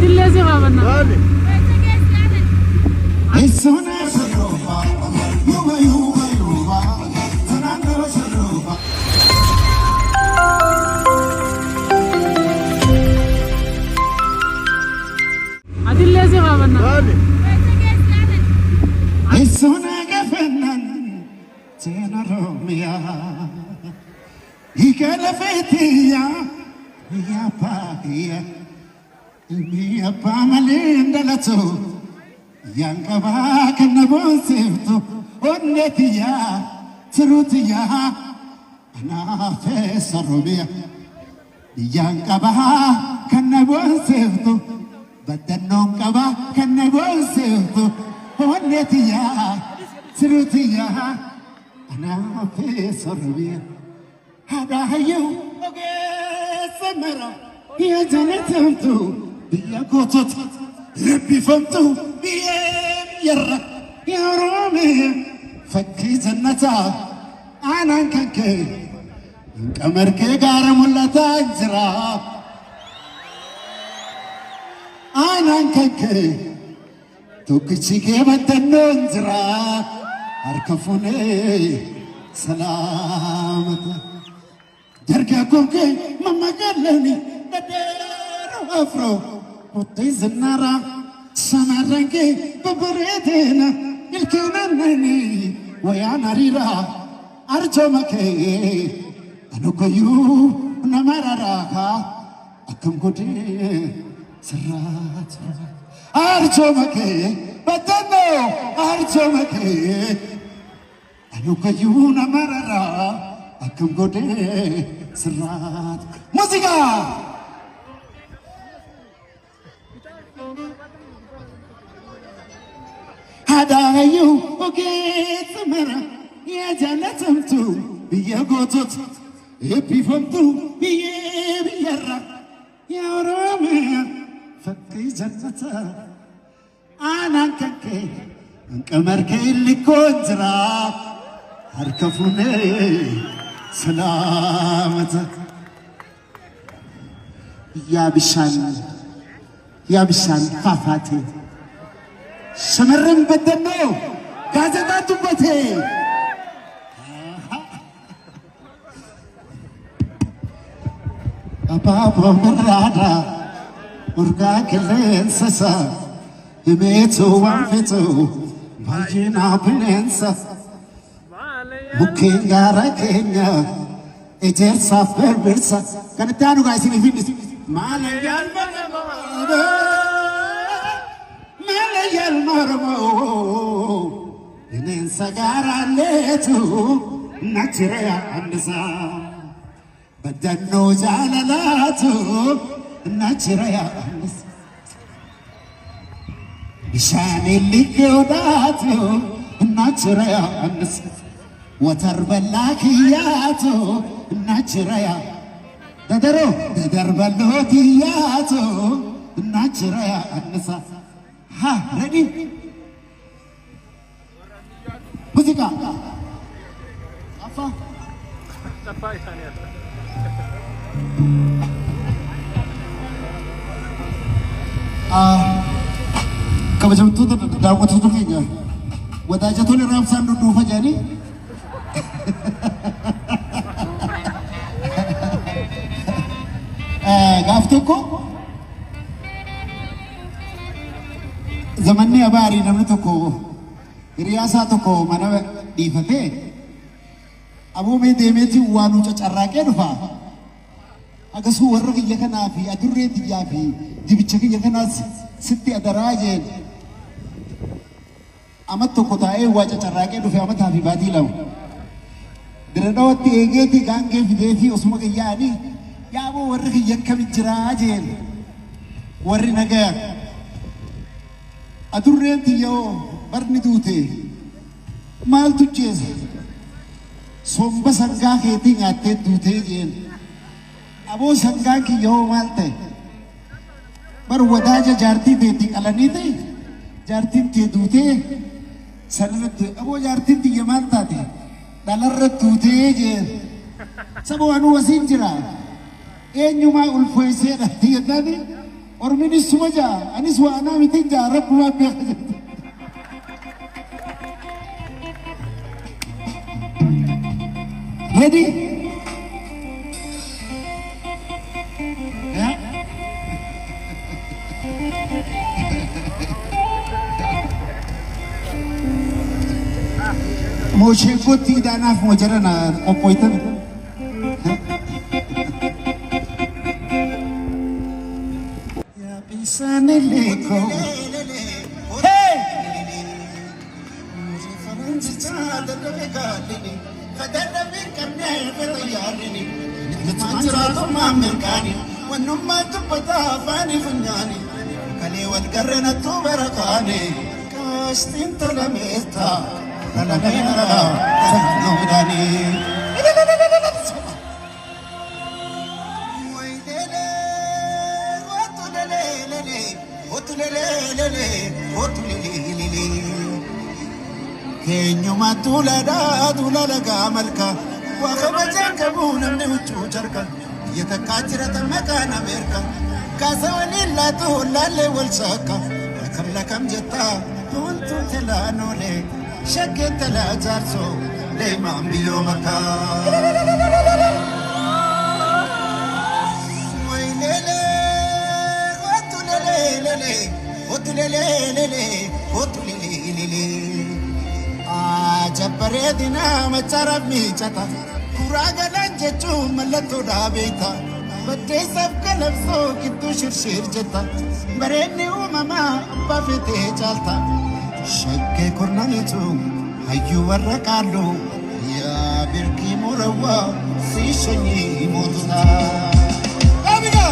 Adille si qabana. Dale. Isona sharuba, yuba yuba yuba, tanandara sharuba. Adille si qabana. Dale. Isona gafanan, tena romia. Ikala fetiya, ya pahiya, ya pamalinda lato. Yang kaba kana bonsiftu onnetiya trutiya ana fesarubia yang kaba kana bonsiftu badannon kaba kana bonsiftu onnetiya trutiya ana fesarubia hada hayu oge samara ya janatamtu biya kotot ربي فهمتو بيم يرى يا رومي فكي جنتا أنا كنكي كمركي قارم ولا تجرى أنا كنكي توكشي كي بدنون جرى أركفوني سلامة دركاكم كي ماما قالني بدر أفرو وطيز النار سمرنكي ببريدنا الكنانني ويا ناريرا أرجمكي أنا كيو نمرراها أكم كودي سرات أرجمكي بدنو أرجمكي أنا كيو نمرراها أكم كودي سرات موسيقى هدايو وكيت مرة يا جنتمتو بيا قطط يبي فمتو بيا بيرا يا رامي فكي جنتا أنا كنكي انكمركي اللي كنترا هركفوني سلامتك يا بشان فافاتي شمرن بدنو غازتا تبتي أبابا مرادا ورقا كلين سسا يبيتو وانفتو باجينا بلينسا مكين غارا كينيا إجير سافر برسا كانت تانو غايسيني فينيس مالي يالبا المرمو إن سجارة ليتو نجري النسا بدنو جالاتو نجري النسا بشان اللي كوداتو نجري النسا وترب اللاكياتو نجري تدرب اللوتياتو نجري النسا ها ready música apa kabajamtoota daawwattoota keenya wadaajatoonni raabsaan dhudhuufa jedhanii gaaf tokko zamanni abaari namni tokko hiriyaasaa tokko mana dhiifatee abuumee deemeeti waanuu cacarraaqee dhufa agasuu warra kiyya kanaa fi adurree tiyyaa fi dibicha kiyya kanaas sitti adaraa jeen amat tokko taa'ee waa cacarraaqee dhufe amataa fi baatii lama bira dhawatti eegeeti gaangee fidee fi osuma kiyyaanii yaaboo warri kiyya akkamitti jiraa jeen warri nagaa adurreen tiyyoo barni duute maaltu jeesa somba sangaa keetii nyaattee duutee jeen aboo sangaan kiyyoo maal ta'e bar wadaaja jaartii teetii qalanii ta'e jaartiin tee duutee sanirratti aboo jaartiin tiyya maal taate dhalarratti duutee jeen saba waanuu wasiin jira eenyumaa ulfooyisee dhatti jennaan Ormiin isuma jaa anis waa anaa mitiin jaa rabbumaa beeka jirti. Ready? Yeah? Moshee kootti idaanaaf moo jarana qophooytan? Yaa bisaanii leekoo. Hey! Faransi chaada dhabe gaadini. Kadada beekamne fedha yaadini. Manjiraatu maamirkaani. Wannummaa dubbata afaani funyaani. Kalee wal garreena tuubara kaane. Kaastiin tola meestaa. La Dani. Kenyuma tulada gamalka. Wakabajan kabuna mneuchu charka. Yatakachira tamakana merka. Kasa wanilla tu lale walsaka. Kam jetta. Tuntu telanole. شكت لا جارسو دايما بيومك ويلي وتلي جبريدنا ما تعرف ميجتا كراغا لنجتو ملتو دابيتا بدي سبك نفسو كنتو شرشير جتا بريني وماما بفتي جالتا شكي كرنانيتو هيو ورقالو يا بركي مروا سيشني موتنا أبينا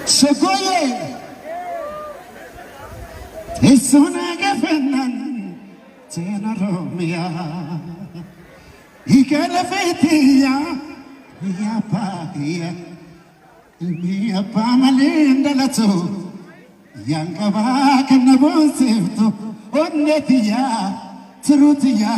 Segoye Isuna Gafanan Tenaromia Ikalafetia Yapahia Mia Pamalinda Lato Yankavaka Nabosito Onetia Trutia